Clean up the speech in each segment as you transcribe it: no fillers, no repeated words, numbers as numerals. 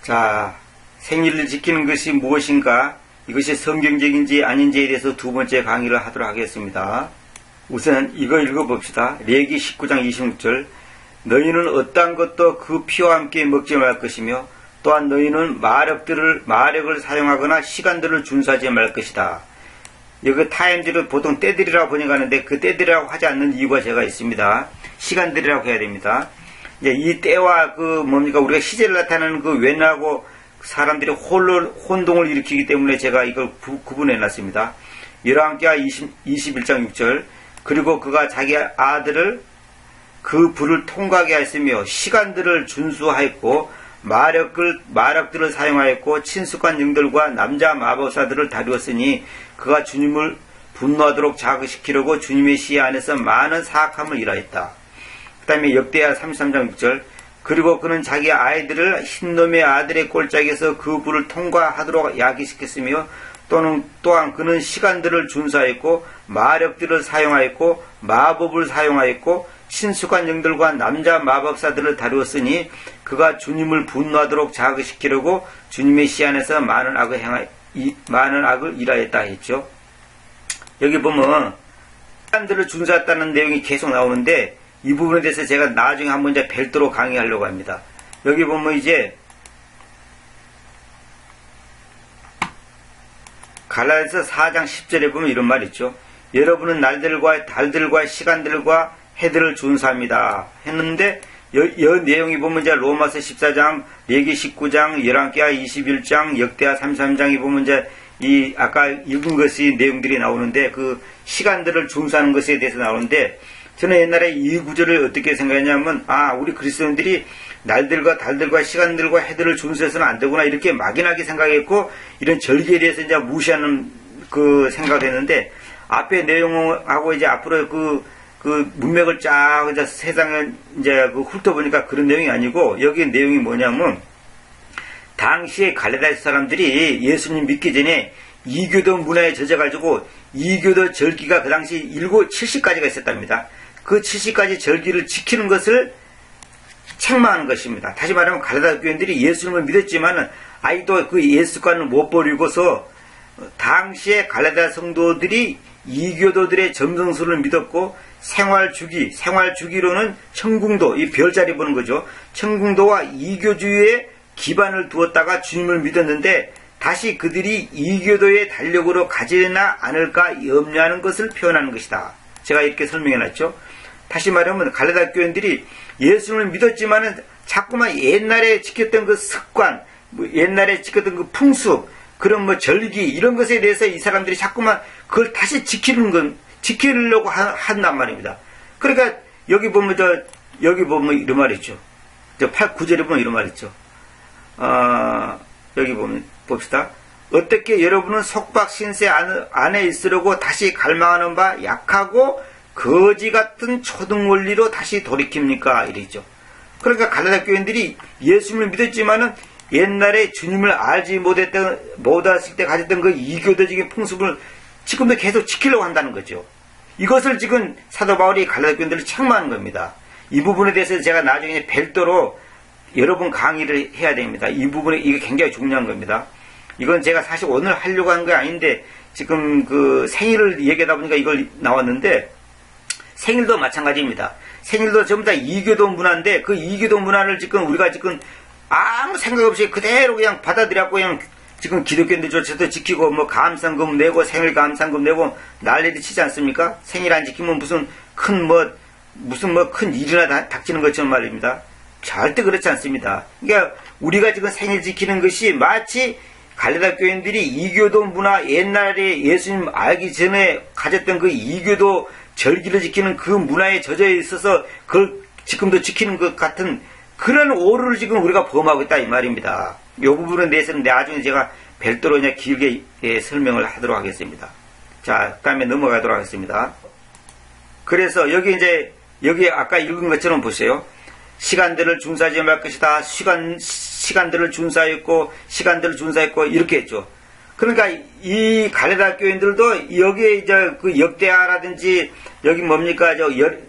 자, 생일을 지키는 것이 무엇인가? 이것이 성경적인지 아닌지에 대해서 두 번째 강의를 하도록 하겠습니다. 우선 이거 읽어봅시다. 레위기 19장 26절. 너희는 어떠한 것도 그 피와 함께 먹지 말 것이며 또한 너희는 마력을 사용하거나 시간들을 준수하지 말 것이다. 여기 타임들을 보통 때들이라고 번역하는데 그 때들이라고 하지 않는 이유가 제가 있습니다. 시간들이라고 해야 됩니다. 이제 이 때와 우리가 시제를 나타내는 그 웬하고 사람들이 혼동을 일으키기 때문에 제가 이걸 구분해 놨습니다. 열왕기하 21장 6절. 그리고 그가 자기 아들을 그 불을 통과하게 하였으며 시간들을 준수하였고 마력들을 사용하였고 친숙한 영들과 남자 마법사들을 다루었으니 그가 주님을 분노하도록 자극시키려고 주님의 시야 안에서 많은 사악함을 일하였다. 그 다음에 역대하 33장 6절. 그리고 그는 자기 아이들을 흰놈의 아들의 꼴짝에서 그 불을 통과하도록 야기시켰으며 또한 그는 시간들을 준수하였고 마력들을 사용하였고 마법을 사용하였고 친숙한 영들과 남자 마법사들을 다루었으니 그가 주님을 분노하도록 자극시키려고 주님의 시안에서 많은 악을 일하였다 했죠. 여기 보면 시간들을 준수했다는 내용이 계속 나오는데 이 부분에 대해서 제가 나중에 한번 이제 별도로 강의하려고 합니다. 여기 보면 이제 갈라디아서 4장 10절에 보면 이런 말이 있죠. 여러분은 날들과 달들과 시간들과 해들을 준수합니다 했는데 이 내용이 보면 이제 로마서 14장, 레위기 19장, 열왕기하 21장, 역대하 33장에 보면 이제 이 아까 읽은 것이 내용들이 나오는데 그 시간들을 준수하는 것에 대해서 나오는데 저는 옛날에 이 구절을 어떻게 생각했냐면 우리 그리스도인들이 날들과 달들과 시간들과 해들을 준수해서는 안 되구나 이렇게 막연하게 생각했고 이런 절기에 대해서 이제 무시하는 그 생각을 했는데 앞에 내용하고 이제 앞으로 그 문맥을 쫙 이제 세상에 이제 훑어보니까 그런 내용이 아니고 여기 내용이 뭐냐면 당시에 갈라디아 사람들이 예수님 믿기 전에 이교도 문화에 젖어가지고 이교도 절기가 그 당시 70가지가 있었답니다. 그 70가지 절기를 지키는 것을 책망하는 것입니다. 다시 말하면 갈라디아 교인들이 예수님을 믿었지만은 아직도 그 예수관을 못 버리고서 당시에 갈라디아 성도들이 이교도들의 점성술을 믿었고 생활주기로는 청궁도, 이 별자리 보는 거죠. 청궁도와 이교주의에 기반을 두었다가 주님을 믿었는데 다시 그들이 이교도의 달력으로 가지나 않을까 염려하는 것을 표현하는 것이다. 제가 이렇게 설명해 놨죠. 다시 말하면 갈라디아 교인들이 예수님을 믿었지만은 자꾸만 옛날에 지켰던 그 습관, 옛날에 지켰던 그 풍습, 그런 절기 이런 것에 대해서 이 사람들이 자꾸만 그걸 다시 지키려고 한단 말입니다. 그러니까 여기 보면 이런 말이 있죠. 9절에 보면 이런 말이 있죠. 여기 보면 봅시다. 어떻게 여러분은 속박 신세 안에 있으려고 다시 갈망하는 바 약하고 거지 같은 초등 원리로 다시 돌이킵니까? 이랬죠. 그러니까 갈라디아 교인들이 예수님을 믿었지만은 옛날에 주님을 알지 못했을 때 가졌던 그 이교도적인 풍습을 지금도 계속 지키려고 한다는 거죠. 이것을 지금 사도 바울이 갈라디아 교인들을 책망하는 겁니다. 이 부분에 대해서 제가 나중에 별도로 여러 번 강의를 해야 됩니다. 이 부분에 이게 굉장히 중요한 겁니다. 이건 제가 사실 오늘 하려고 한 게 아닌데 지금 그 생일을 얘기하다 보니까 이걸 나왔는데 생일도 마찬가지입니다. 생일도 전부 다 이교도 문화인데 그 이교도 문화를 우리가 아무 생각 없이 그대로 그냥 받아들였고 그냥 지금 기독교인들조차도 지키고 감상금 내고 생일 감상금 내고 난리도 치지 않습니까? 생일 안 지키면 무슨 큰 일이나 닥치는 것처럼 말입니다. 절대 그렇지 않습니다. 그러니까 우리가 지금 생일 지키는 것이 마치 갈라디아 교인들이 이교도 문화 옛날에 예수님 알기 전에 가졌던 그 이교도 절기를 지키는 그 문화에 젖어 있어서 그걸 지금도 지키는 것 같은 그런 오류를 지금 우리가 범하고 있다 이 말입니다. 이 부분에 대해서는 나중에 제가 별도로 그냥 길게 설명을 하도록 하겠습니다. 자, 그 다음에 넘어가도록 하겠습니다. 그래서 여기 아까 읽은 것처럼 보세요. 시간들을 준수하지 말 것이다. 시간들을 준수하였고 이렇게 했죠. 그러니까 이 갈라디아 교인들도 여기에 이제 그 역대하라든지 여기 뭡니까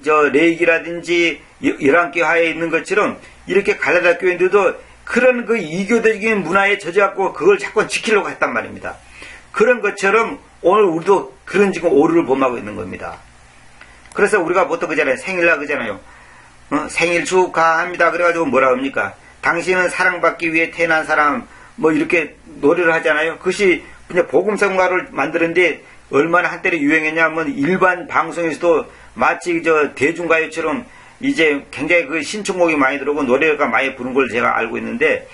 저 레위기라든지 열왕기하에 있는 것처럼 이렇게 갈라디아 교인들도 그런 그 이교도적인 문화에 젖어갖고 그걸 자꾸 지키려고 했단 말입니다. 그런 것처럼 오늘 우리도 그런 지금 오류를 범하고 있는 겁니다. 그래서 우리가 보통 그잖아요. 생일날 그잖아요. 생일 축하합니다. 그래가지고 뭐라 합니까? 당신은 사랑받기 위해 태어난 사람, 뭐 이렇게 노래를 하잖아요. 그것이 그냥 복음성가를 만드는데 얼마나 한때는 유행했냐면 일반 방송에서도 마치 저 대중가요처럼 이제 굉장히 그 신청곡이 많이 들어오고 노래가 많이 부른 걸 제가 알고 있는데,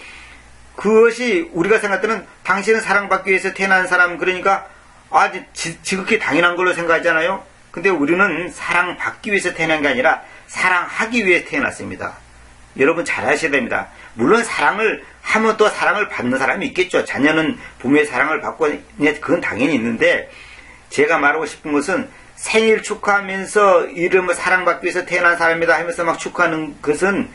그것이 우리가 생각할 때는 당신은 사랑받기 위해서 태어난 사람, 그러니까 아주 지극히 당연한 걸로 생각하잖아요. 근데 우리는 사랑받기 위해서 태어난 게 아니라 사랑하기 위해 태어났습니다. 여러분 잘 아셔야 됩니다. 물론 사랑을 하면 또 사랑을 받는 사람이 있겠죠. 자녀는 부모의 사랑을 받고, 그건 당연히 있는데, 제가 말하고 싶은 것은 생일 축하하면서 이름을 사랑받기 위해서 태어난 사람이다 하면서 막 축하하는 것은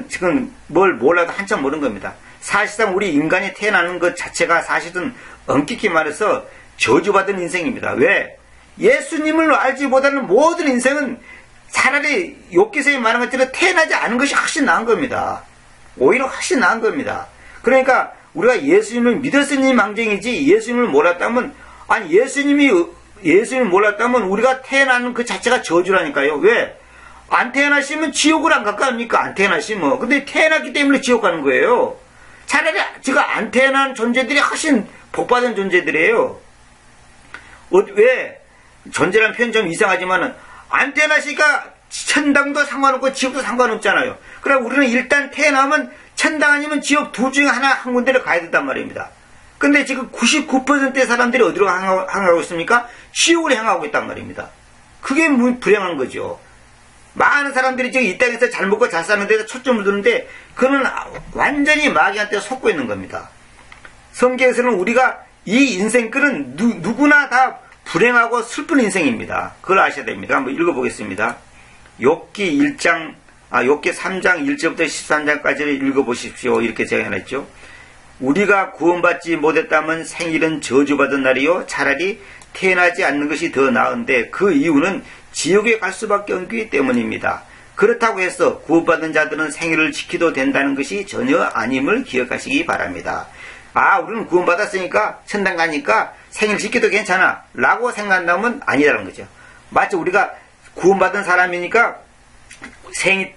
지금 뭘 몰라도 한참 모르는 겁니다. 사실상 우리 인간이 태어나는 것 자체가 사실은 엄격히 말해서 저주받은 인생입니다. 왜? 예수님을 알지 못하는 모든 인생은 차라리 욥기서에 말한 것처럼 태어나지 않은 것이 훨씬 나은 겁니다. 오히려 훨씬 나은 겁니다. 그러니까 우리가 예수님을 믿었으니 망정이지, 예수님을 몰랐다면, 아니 예수님을 몰랐다면 우리가 태어나는 그 자체가 저주라니까요. 왜? 안 태어나시면 지옥을 안 갈까 합니까? 안 태어나시면. 근데 태어났기 때문에 지옥 가는 거예요. 차라리 지금 안 태어난 존재들이 훨씬 복받은 존재들이에요. 왜? 존재라는 표현 좀 이상하지만은 안 태어나시니까 천당도 상관없고 지옥도 상관없잖아요. 그럼 우리는 일단 태어나면 천당 아니면 지옥 둘 중에 한 군데를 가야 된단 말입니다. 근데 지금 99%의 사람들이 어디로 향하고 있습니까? 지옥으로 향하고 있단 말입니다. 그게 불행한 거죠. 많은 사람들이 지금 이 땅에서 잘 먹고 잘 사는 데서 초점을 두는데, 그는 완전히 마귀한테 속고 있는 겁니다. 성경에서는 우리가 이 인생글은 누구나 다 불행하고 슬픈 인생입니다. 그걸 아셔야 됩니다. 한번 읽어보겠습니다. 욥기 3장 1절부터 13장까지를 읽어보십시오. 이렇게 제가 해놨죠. 우리가 구원받지 못했다면 생일은 저주받은 날이요, 차라리 태어나지 않는 것이 더 나은데 그 이유는 지옥에 갈 수밖에 없기 때문입니다. 그렇다고 해서 구원받은 자들은 생일을 지켜도 된다는 것이 전혀 아님을 기억하시기 바랍니다. 우리는 구원받았으니까 천당 가니까 생일 지켜도 괜찮아 라고 생각한다면 아니라는 거죠. 마치 우리가 구원받은 사람이니까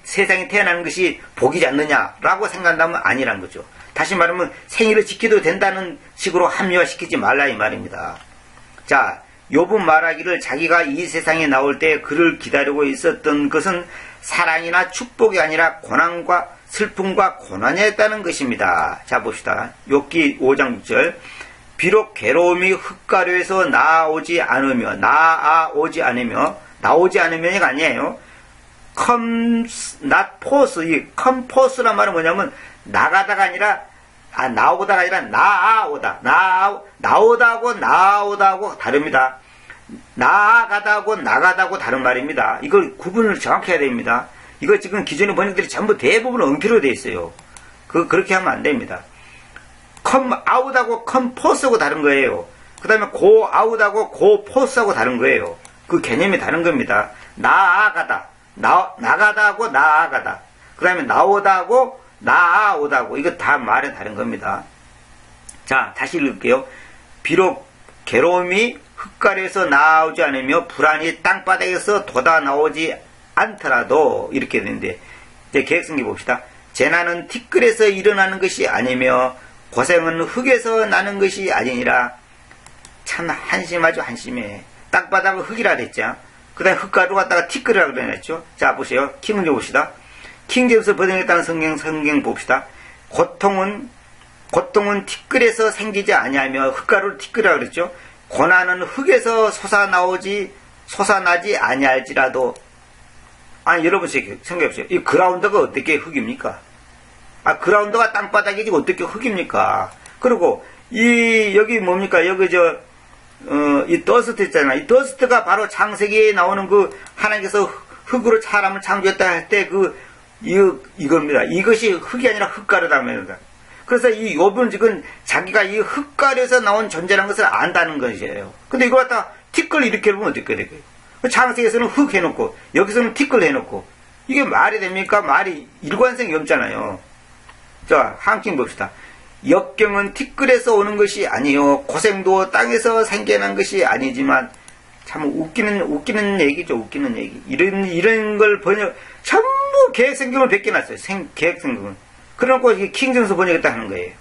세상에 태어나는 것이 복이지 않느냐라고 생각한다면 아니라는 거죠. 다시 말하면 생일을 지켜도 된다는 식으로 합리화시키지 말라 이 말입니다. 자, 욥은 말하기를 자기가 이 세상에 나올 때 그를 기다리고 있었던 것은 사랑이나 축복이 아니라 고난과 슬픔과 고난이었다는 것입니다. 자, 봅시다. 욥기 5장 6절. 비록 괴로움이 흙가루에서 나오지 않으면이가 아니에요. comes not force. 이 come force란 말은 뭐냐면 나가다가 아니라 나오다가 아니라 나오다고 다릅니다. 나가다고 나가다고 다른 말입니다. 이걸 구분을 정확히 해야 됩니다. 이거 지금 기존의 번역들이 전부 대부분 엉터리로 되어 있어요. 그렇게 하면 안 됩니다. come out하고 come force하고 다른 거예요. 그 다음에 go out하고 go force하고 다른 거예요. 그 개념이 다른 겁니다. 나가다하고 나아가다. 그 다음에 나오다하고 나아오다고, 이거 다 말은 다른 겁니다. 자, 다시 읽을게요. 비록 괴로움이 흙가루에서 나오지 않으며 불안이 땅바닥에서 돋아 나오지 않더라도, 이렇게 되는데, 이제 계획성기 봅시다. 재난은 티끌에서 일어나는 것이 아니며 고생은 흙에서 나는 것이 아니니라. 참 한심하죠. 한심해. 땅바닥은 흙이라 그랬죠. 그 다음에 흙가루 갖다가 티끌이라고 그랬죠. 자, 보세요. 킹제임스 봅시다. 킹제임스 번역했다는 성경 봅시다. 고통은 티끌에서 생기지 아니하며, 흙가루를 티끌이라고 그랬죠. 고난은 흙에서 솟아나지 아니할지라도. 여러분 생각해보세요. 이 그라운드가 어떻게 흙입니까? 그라운드가 땅바닥이지 어떻게 흙입니까? 그리고 여기 뭡니까? 여기 이 더스트 있잖아요. 이 더스트가 바로 창세기에 나오는 하나님께서 흙으로 사람을 창조했다 할 때 이겁니다. 이것이 흙이 아니라 흙가루다 말입니다. 그래서 이 욥은 지금 자기가 이 흙가루에서 나온 존재라는 것을 안다는 것이에요. 근데 이거 갖다 티끌 이렇게 해보면 어떻게 될까요? 창세기에서는 흙 해놓고 여기서는 티끌 해놓고 이게 말이 됩니까? 말이 일관성이 없잖아요. 자, 한킹 봅시다. 역경은 티끌에서 오는 것이 아니요. 고생도 땅에서 생겨난 것이 아니지만, 참 웃기는 얘기죠. 웃기는 얘기. 이런 걸 전부 계획성경을 베껴놨어요. 계획성경을. 그래놓고 킹정서 번역했다 하는 거예요.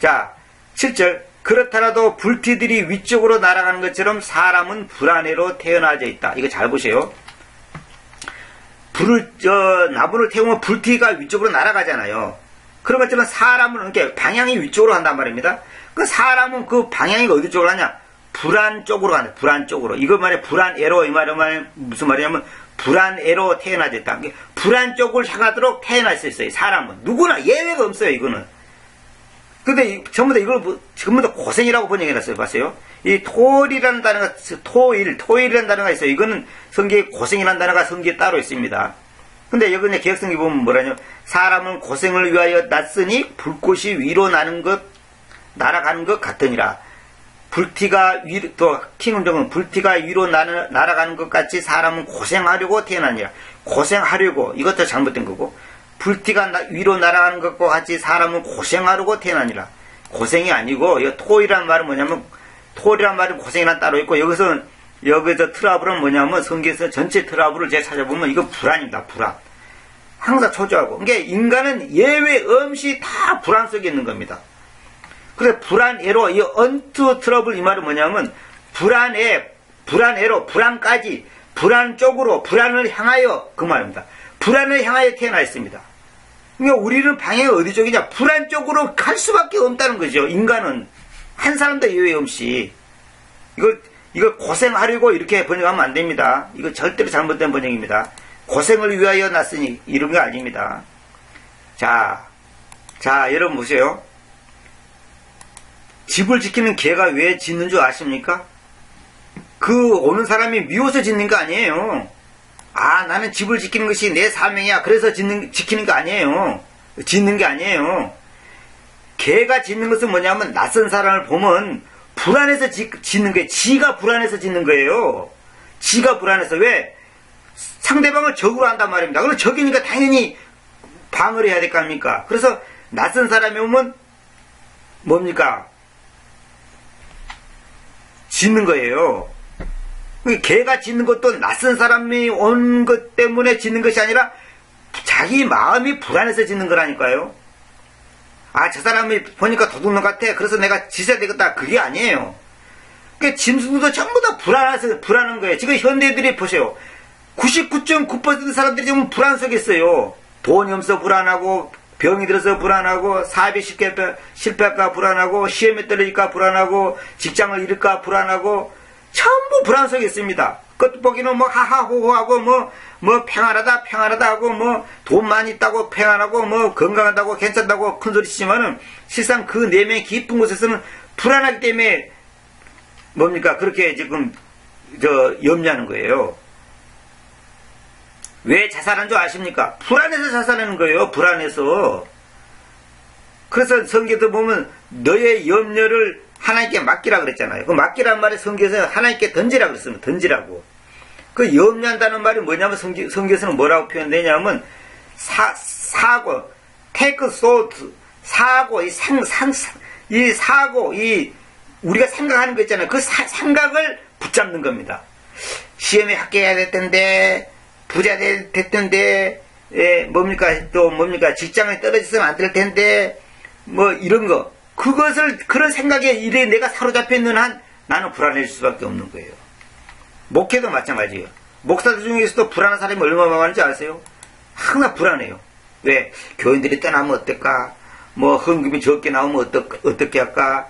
자, 7절. 그렇더라도 불티들이 위쪽으로 날아가는 것처럼 사람은 불안해로 태어나져 있다. 이거 잘 보세요. 나무를 태우면 불티가 위쪽으로 날아가잖아요. 그런 것처럼 사람은 이렇게 방향이 위쪽으로 간단 말입니다. 그 사람은 그 방향이 어디 쪽으로 가냐? 불안 쪽으로 간다. 불안 쪽으로. 이거 말에 불안애로, 이 말은 무슨 말이냐면 불안애로 태어나져 있다. 불안 쪽을 향하도록 태어날 수 있어요. 사람은. 누구나 예외가 없어요. 이거는. 근데 전부 다 이걸 전부 다 고생이라고 번역해놨어요. 봤어요? 이 토일이라는 단어가 토일이라는 단어가 있어요. 이거는 성경에 고생이라는 단어가 성경에 따로 있습니다. 근데 여기 개혁성기 보면 뭐라냐? 사람은 고생을 위하여 났으니 불꽃이 위로 날아가는 것 같으니라. 불티가 킹은정은 불티가 위로 날아가는 것 같이 사람은 고생하려고 태어나니라. 고생하려고, 이것도 잘못된 거고. 불티가 위로 날아가는 것과 같이 사람은 고생하려고 태어나니라. 고생이 아니고, 이 토이라는 말은 뭐냐면, 토이라는 말은 고생이란 따로 있고, 여기서 트러블은 뭐냐면, 성경에서 전체 트러블을 제가 찾아보면, 이거 불안입니다. 불안. 항상 초조하고. 그러니까 인간은 예외 없이 다 불안 속에 있는 겁니다. 그래서 불안애로, 이 언투 트러블 이 말은 뭐냐면, 불안애로, 불안까지, 불안 쪽으로, 불안을 향하여, 그 말입니다. 불안을 향하여 태어나 있습니다. 그러니까 우리는 방향이 어디 쪽이냐? 불안 쪽으로 갈 수밖에 없다는 거죠. 인간은. 한 사람도 예외 없이. 이거 고생하려고 이렇게 번역하면 안 됩니다. 이거 절대로 잘못된 번역입니다. 고생을 위하여 났으니, 이런 거 아닙니다. 자, 여러분 보세요. 집을 지키는 개가 왜 짖는 줄 아십니까? 그 오는 사람이 미워서 짖는 거 아니에요. 나는 집을 지키는 것이 내 사명이야. 그래서 지키는 거 아니에요. 짖는 게 아니에요. 개가 짖는 것은 뭐냐면 낯선 사람을 보면 불안해서 짖는 거예요. 지가 불안해서 짖는 거예요. 지가 불안해서. 왜? 상대방을 적으로 한단 말입니다. 그럼 적이니까 당연히 방어를 해야 될 거 아닙니까? 그래서 낯선 사람이 오면 뭡니까? 짖는 거예요. 개가 짖는 것도 낯선 사람이 온 것 때문에 짖는 것이 아니라 자기 마음이 불안해서 짖는 거라니까요. 저 사람이 보니까 도둑놈 같아. 그래서 내가 짖어야 되겠다. 그게 아니에요. 그러니까 짐승도 전부 다 불안한 거예요. 지금 현대인들이 보세요. 99.9% 사람들이 지금 불안 속에 있어요. 돈이 없어 불안하고, 병이 들어서 불안하고, 사업이 실패할까 불안하고, 시험에 떨어질까 불안하고, 직장을 잃을까 불안하고, 전부 불안 속에 있습니다. 겉보기는 하하호호하고, 평안하다 하고, 돈 많이 있다고 평안하고, 건강하다고, 괜찮다고 큰 소리 치지만은, 실상 그 내면의 깊은 곳에서는 불안하기 때문에, 그렇게 지금, 염려하는 거예요. 왜 자살한 줄 아십니까? 불안해서 자살하는 거예요. 불안해서. 그래서 성경에도 보면, 너의 염려를 하나님께 맡기라 그랬잖아요. 그 맡기란 말이 성경에서 하나님께 던지라 그랬습니다. 던지라고. 그 염려한다는 말이 뭐냐면 성경에서는 뭐라고 표현되냐면 사고, take thought, 사고, 이 사고, 우리가 생각하는 거 있잖아요. 그 생각을 붙잡는 겁니다. 시험에 합격해야 될 텐데, 부자 됐던데, 직장에 떨어졌으면 안 될 텐데, 이런 거. 그런 생각에 이래 내가 사로잡혀 있는 한 나는 불안해질 수밖에 없는 거예요. 목회도 마찬가지예요. 목사들 중에서도 불안한 사람이 얼마나 많은지 아세요? 항상 불안해요. 왜? 교인들이 떠나면 어떨까? 헌금이 적게 나오면 어떻게 할까?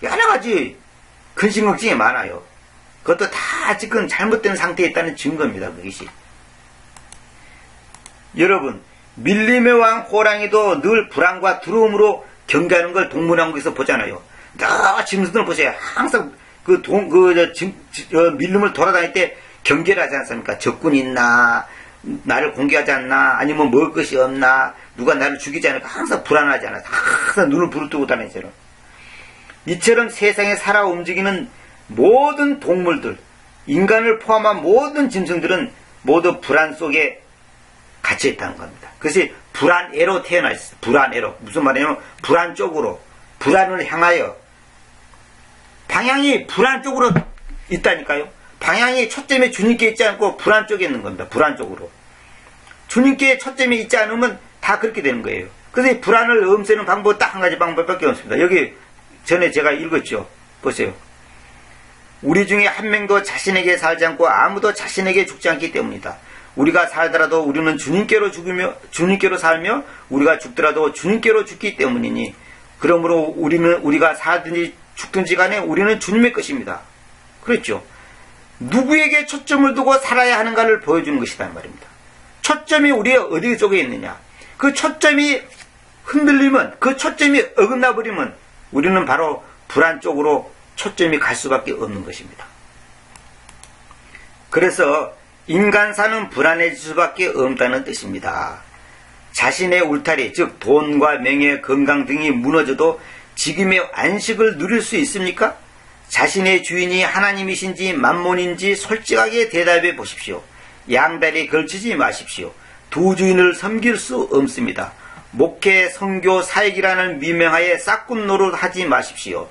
여러 가지 근심 걱정이 많아요. 그것도 다 지금 잘못된 상태에 있다는 증거입니다. 그것이. 여러분, 밀림의 왕 호랑이도 늘 불안과 두려움으로 경계하는 걸 동물왕국에서 보잖아요. 짐승들 보세요. 항상 밀림을 돌아다닐 때 경계를 하지 않습니까? 적군이 있나, 나를 공격하지 않나, 아니면 먹을 것이 없나, 누가 나를 죽이지 않을까, 항상 불안하지 않아요. 항상 눈을 부릅뜨고 다니처럼. 이처럼 세상에 살아 움직이는 모든 동물들, 인간을 포함한 모든 짐승들은 모두 불안 속에 갇혀 있다는 겁니다. 그것이 불안애로 태어나 있어. 불안애로. 무슨 말이냐면 불안 쪽으로, 불안을 향하여. 방향이 불안 쪽으로 있다니까요. 방향이 초점이 주님께 있지 않고 불안 쪽에 있는 겁니다. 불안 쪽으로. 주님께 초점이 있지 않으면 다 그렇게 되는 거예요. 그래서 이 불안을 없애는 방법은 딱 한 가지 방법밖에 없습니다. 여기 전에 제가 읽었죠. 보세요. 우리 중에 한 명도 자신에게 살지 않고 아무도 자신에게 죽지 않기 때문이다. 우리가 살더라도 우리는 주님께로 살며 우리가 죽더라도 주님께로 죽기 때문이니 그러므로 우리가 살든지 죽든지 간에 우리는 주님의 것입니다. 그랬죠. 누구에게 초점을 두고 살아야 하는가를 보여주는 것이란 말입니다. 초점이 우리의 어디 쪽에 있느냐. 그 초점이 흔들리면, 그 초점이 어긋나 버리면 우리는 바로 불안 쪽으로 초점이 갈 수밖에 없는 것입니다. 그래서 인간사는 불안해질 수밖에 없다는 뜻입니다. 자신의 울타리, 즉 돈과 명예, 건강 등이 무너져도 지금의 안식을 누릴 수 있습니까? 자신의 주인이 하나님이신지 만몬인지 솔직하게 대답해 보십시오. 양다리 걸치지 마십시오. 두 주인을 섬길 수 없습니다. 목회, 선교, 사역이라는 미명하에 싹군 노릇하지 마십시오.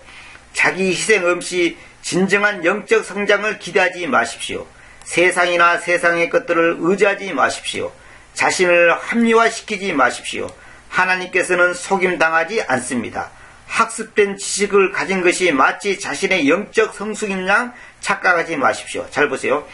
자기 희생 없이 진정한 영적 성장을 기대하지 마십시오. 세상이나 세상의 것들을 의지하지 마십시오. 자신을 합리화시키지 마십시오. 하나님께서는 속임당하지 않습니다. 학습된 지식을 가진 것이 마치 자신의 영적 성숙인 양 착각하지 마십시오. 잘 보세요.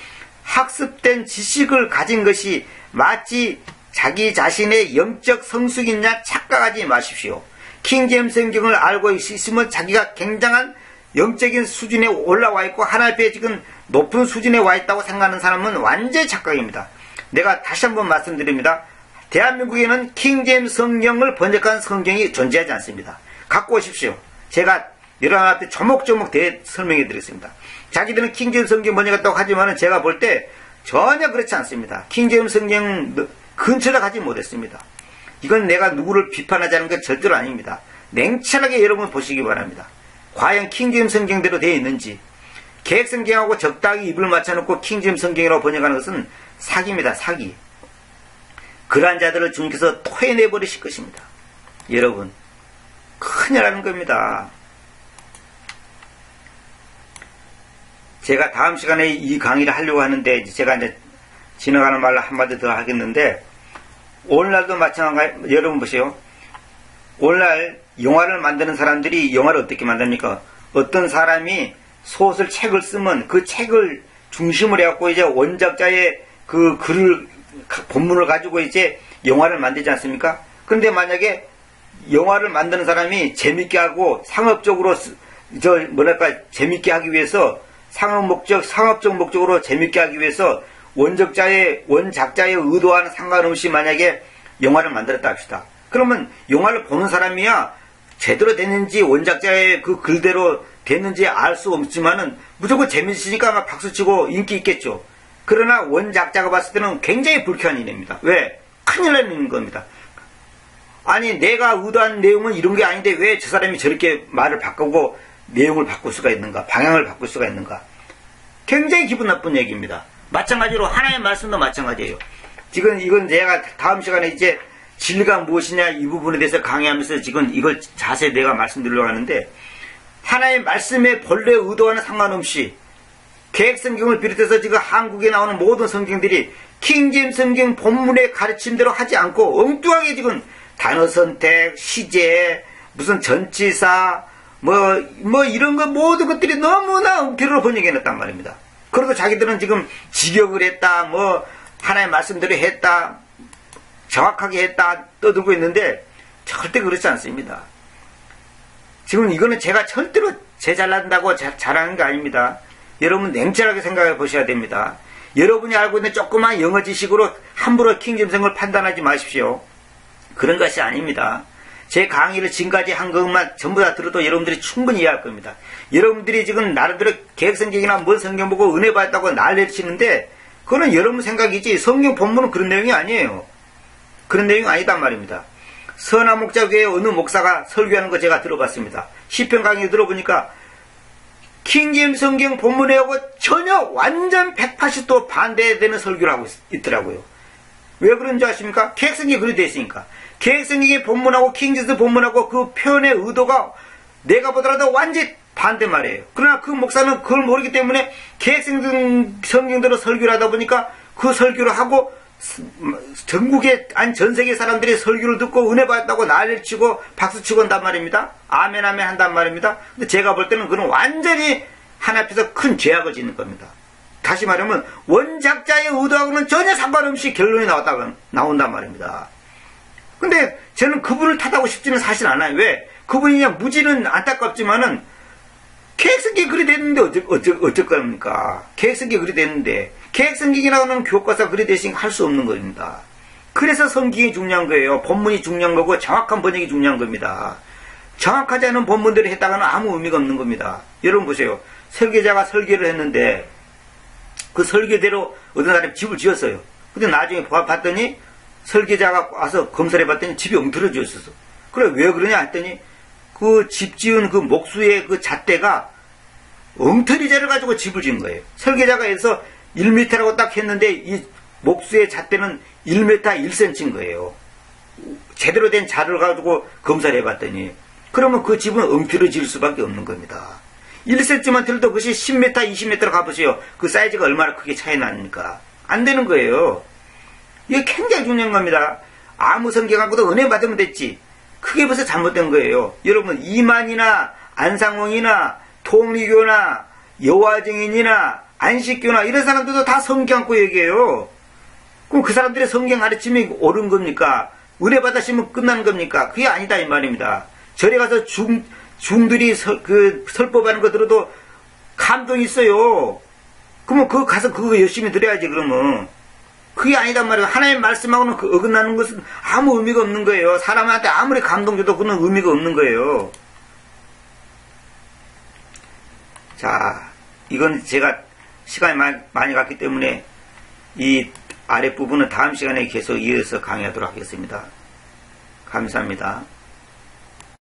학습된 지식을 가진 것이 마치 자기 자신의 영적 성숙인 양 착각하지 마십시오. 킹제임스 성경을 알고 있으면 자기가 굉장한 영적인 수준에 올라와 있고 하나님 앞에 지금 높은 수준에 와 있다고 생각하는 사람은 완전히 착각입니다. 내가 다시 한번 말씀드립니다. 대한민국에는 킹제임스 성경을 번역한 성경이 존재하지 않습니다. 갖고 오십시오. 제가 여러분한테 조목조목 설명해 드리겠습니다. 자기들은 킹제임스 성경 번역했다고 하지만 제가 볼 때 전혀 그렇지 않습니다. 킹제임스 성경 근처에 가지 못했습니다. 이건 내가 누구를 비판하자는 게 절대로 아닙니다. 냉철하게 여러분 보시기 바랍니다. 과연 킹제임스 성경대로 되어 있는지. 개혁성경하고 적당히 입을 맞춰놓고 킹제임스 성경이라고 번역하는 것은 사기입니다. 사기. 그러한 자들을 주님께서 토해내버리실 것입니다. 여러분 큰일 나는 겁니다. 제가 다음 시간에 이 강의를 하려고 하는데 제가 이제 지나가는 말로 한마디 더 하겠는데 오늘날도 마찬가지. 여러분 보세요. 오늘날 영화를 만드는 사람들이 영화를 어떻게 만듭니까? 어떤 사람이 소설 책을 쓰면 그 책을 중심으로 해갖고 이제 원작자의 그 글을 본문을 가지고 이제 영화를 만들지 않습니까? 그런데 만약에 영화를 만드는 사람이 재밌게 하고 상업적으로 재밌게 하기 위해서 상업적 목적으로 재밌게 하기 위해서 원작자의 의도와는 상관없이 만약에 영화를 만들었다 합시다. 그러면 영화를 보는 사람이야 제대로 됐는지 원작자의 그 글대로 됐는지 알 수 없지만은 무조건 재밌으니까 막 박수치고 인기 있겠죠. 그러나 원작자가 봤을 때는 굉장히 불쾌한 일입니다. 왜? 큰일 나는 겁니다. 아니 내가 의도한 내용은 이런 게 아닌데 왜 저 사람이 저렇게 말을 바꾸고 내용을 바꿀 수가 있는가, 방향을 바꿀 수가 있는가. 굉장히 기분 나쁜 얘기입니다. 마찬가지로 하나님의 말씀도 마찬가지예요. 지금 이건 제가 다음 시간에 이제 진리가 무엇이냐 이 부분에 대해서 강의하면서 지금 이걸 자세히 내가 말씀드리려고 하는데 하나님의 말씀의 본래 의도와는 상관없이 개혁성경을 비롯해서 지금 한국에 나오는 모든 성경들이 킹제임스 성경 본문의 가르침대로 하지 않고 엉뚱하게 지금 단어 선택, 시제, 무슨 전치사, 뭐 이런 거 모든 것들이 너무나 엉터리로 번역해놨단 말입니다. 그래도 자기들은 지금 직역을 했다, 하나의 말씀대로 했다, 정확하게 했다 떠들고 있는데 절대 그렇지 않습니다. 지금 이거는 제가 절대로 제 잘난다고 잘하는 게 아닙니다. 여러분 냉철하게 생각해 보셔야 됩니다. 여러분이 알고 있는 조그만 영어 지식으로 함부로 킹제임스를 판단하지 마십시오. 그런 것이 아닙니다. 제 강의를 지금까지 한 것만 전부 다 들어도 여러분들이 충분히 이해할 겁니다. 여러분들이 지금 나름대로 개혁성경이나 뭔 성경 보고 은혜 받았다고 난리를 치는데 그거는 여러분 생각이지 성경 본문은 그런 내용이 아니에요. 그런 내용이 아니단 말입니다. 선한 목자교회 어느 목사가 설교하는 거 제가 들어봤습니다. 시편 강의 들어보니까 킹제임스 성경 본문에하고 전혀 완전 180도 반대되는 설교를 하고 있더라고요. 왜 그런지 아십니까? 개혁성경이 그렇게 되어 있으니까. 계획성경의 본문하고 킹제스 본문하고 그 표현의 의도가 내가 보더라도 완전히 반대 말이에요. 그러나 그 목사는 그걸 모르기 때문에 계획성경대로 설교를 하다 보니까 그 설교를 하고 전국의 전 세계 사람들이 설교를 듣고 은혜 받았다고 난리를 치고 박수치고 한단 말입니다. 아멘 아멘 한단 말입니다. 근데 제가 볼 때는 그는 완전히 하나님께서 큰 죄악을 짓는 겁니다. 다시 말하면 원작자의 의도하고는 전혀 상관없이 결론이 나온단 말입니다. 근데 저는 그분을 탓하고 싶지는 사실 않아요. 왜? 그분이 그냥 무지는 안타깝지만은 계획성경이 그리 됐는데 어쩔 겁니까? 계획성경이 그리 됐는데 계획성경이라고 하는 교과서 그리 대신 할 수 없는 겁니다. 그래서 성경이 중요한 거예요. 본문이 중요한 거고 정확한 번역이 중요한 겁니다. 정확하지 않은 본문대로 했다가는 아무 의미가 없는 겁니다. 여러분 보세요. 설계자가 설계를 했는데 그 설계대로 어떤 사람이 집을 지었어요. 근데 나중에 봤더니 설계자가 와서 검사를 해봤더니 집이 엉터러져 있었어. 그래 왜 그러냐 했더니 그 집 지은 그 목수의 그 잣대가 엉터리재를 가지고 집을 지은 거예요. 설계자가 해서 1m라고 딱 했는데 이 목수의 잣대는 1m 1cm인 거예요. 제대로 된 자를 가지고 검사를 해봤더니 그러면 그 집은 엉터러질 수밖에 없는 겁니다. 1cm만 틀도 그것이 10m, 20m로 가보세요. 그 사이즈가 얼마나 크게 차이 나니까 안 되는 거예요. 이게 굉장히 중요한 겁니다. 아무 성경하고도 은혜 받으면 됐지. 그게 벌써 잘못된 거예요. 여러분 이만이나 안상홍이나 통리교나 여화증인이나 안식교나 이런 사람들도 다 성경 갖고 얘기해요. 그럼 그 사람들의 성경 가르침이 옳은 겁니까? 은혜 받으시면 끝나는 겁니까? 그게 아니다 이 말입니다. 절에 가서 중들이 설법하는 거 들어도 감동이 있어요. 그러면 그거 가서 그거 열심히 들어야지 그러면. 그게 아니단 말이에요. 하나님의 말씀하고는 그 어긋나는 것은 아무 의미가 없는 거예요. 사람한테 아무리 감동 줘도 그는 의미가 없는 거예요. 자, 이건 제가 시간이 많이 갔기 때문에 이 아랫부분은 다음 시간에 계속 이어서 강의하도록 하겠습니다. 감사합니다.